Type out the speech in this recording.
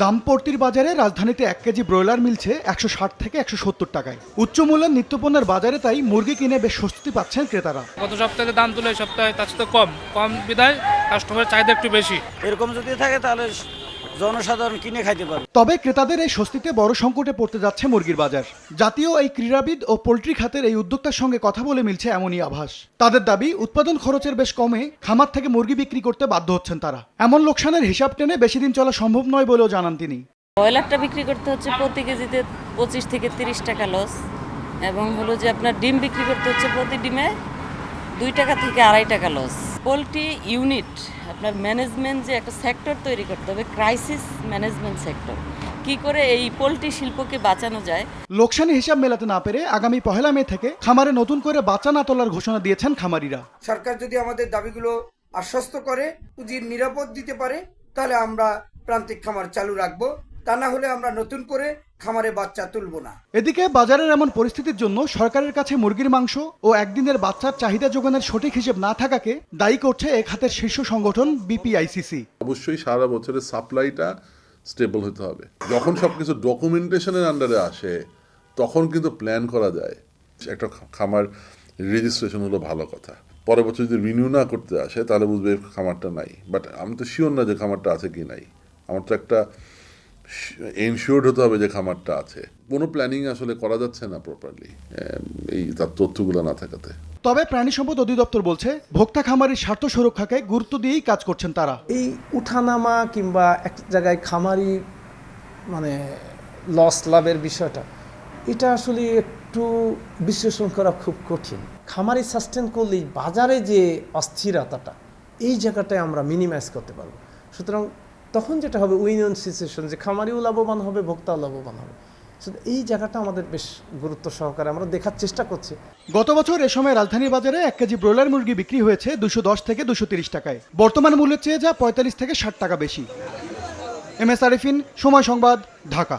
দামপট্টির বাজারে রাজধানীতে 1 KG broiler মিলছে 160 থেকে 170 টাকায়। উচ্চ মূল্যের নিত্যপণ্যের বাজারে তাই মুরগি কিনে বেশ স্বস্তি পাচ্ছেন ক্রেতারা। গত সপ্তাহে দাম তুলে এই সপ্তাহে তার সাথে কম বিধায় কাস্টমারের চাহিদা একটু বেশি। এরকম যদি থাকে তাহলে জনসাধারণ কিনে খাইতে পারবে। তবে ক্রেতাদের এই স্বস্তিতে বড় সংকটে পড়তে যাচ্ছে মুরগির বাজার। জাতীয় এই ক্রীড়াবিদ ও পোল্ট্রি খাতের এই উদ্যোক্তার সঙ্গে কথা বলে মিলছে এমনই আভাস। তাদের দাবি, উৎপাদন খরচের বেশ কমে খামার থেকে মুরগি বিক্রি করতে বাধ্য হচ্ছেন তারা। এমন লোকসানের হিসাব টেনে বেশি দিন চলা সম্ভব নয় বলেও জানান তিনি। ব্রয়লারটা বিক্রি করতে হচ্ছে প্রতি কেজিতে 25 থেকে 30 টাকা লস, এবং হলো যে আপনার ডিম বিক্রি করতে হচ্ছে প্রতি ডিমে 2 টাকা থেকে 2.5 টাকা লস। পোলট্রি ইউনিট আপনার ম্যানেজমেন্ট যে একটা সেক্টর তৈরি করতে হবে, ক্রাইসিস ম্যানেজমেন্ট সেক্টর, কি করে এই পোলট্রি শিল্পকে বাঁচানো যায়। লোকসানি হিসাব মেলাতে না পেরে আগামী 1 মে থেকে খামারে নতুন করে বাচ্চা না তোলার ঘোষণা দিয়েছেন খামারিরা। সরকার যদি আমাদের দাবিগুলো আশ্বস্ত করে, পুঁজির নিরাপদ দিতে পারে, তাহলে আমরা প্রান্তিক খামার চালু রাখবো। তা না হলে আমরা নতুন করে খামারে বাচ্চা তুলব না। এদিকে বাজারের এমন পরিস্থিতির জন্য সরকারের কাছে মুরগির মাংস ও একদিনের বাচ্চার চাহিদা যোগানের সঠিক হিসেব না থাকাকে দায়ী করছে এ খাতের শীর্ষ সংগঠন বিপিআইসিসি। অবশ্যই সারা বছরের সাপ্লাইটা স্টেবল হতে হবে। যখন সবকিছু ডকুমেন্টেশনের আন্ডারে আসে তখন কিন্তু প্ল্যান করা যায়। একটা খামার রেজিস্ট্রেশন হলো ভালো কথা, পরের বছর যদি রিনিউ না করতে আসে তাহলে বুঝবে খামারটা নাই। বাট আমি তো শিওর না যে খামারটা আছে কি নাই। আমার তো একটা এনশিওর্ড হতে হবে যে খামারটা আছে। কোনো প্ল্যানিং আসলে করা যাচ্ছে না প্রপারলি এই তার তথ্যগুলো না থাকাতে। তবে প্রাণী সম্পদ অধিদপ্তর বলছে, ভোক্তা খামারির স্বার্থ সুরক্ষাকে গুরুত্ব দিয়েই কাজ করছেন তারা। এই উঠানামা কিংবা এক জায়গায় খামারি লস লাভের বিষয়টা, এটা আসলে একটু বিশ্লেষণ করা খুব কঠিন। খামারি সাস্টেন করলেই বাজারে যে অস্থিরতাটা, এই জায়গাটায় আমরা মিনিমাইজ করতে পারবো। সুতরাং তখন যেটা হবে উইন উইন সিচুয়েশন, যে খামারিও লাভবান হবে, ভোক্তাও লাভবান হবে। এই জায়গাটা আমাদের বেশ গুরুত্ব সহকারে আমরা দেখার চেষ্টা করছি। গত বছর এ সময় রাজধানীর বাজারে 1 কেজি ব্রয়লার মুরগি বিক্রি হয়েছে 210 থেকে 230 টাকায়। বর্তমান মূল্যের চেয়ে যা 45 থেকে 60 টাকা বেশি। MS আরিফিন, সময় সংবাদ, ঢাকা।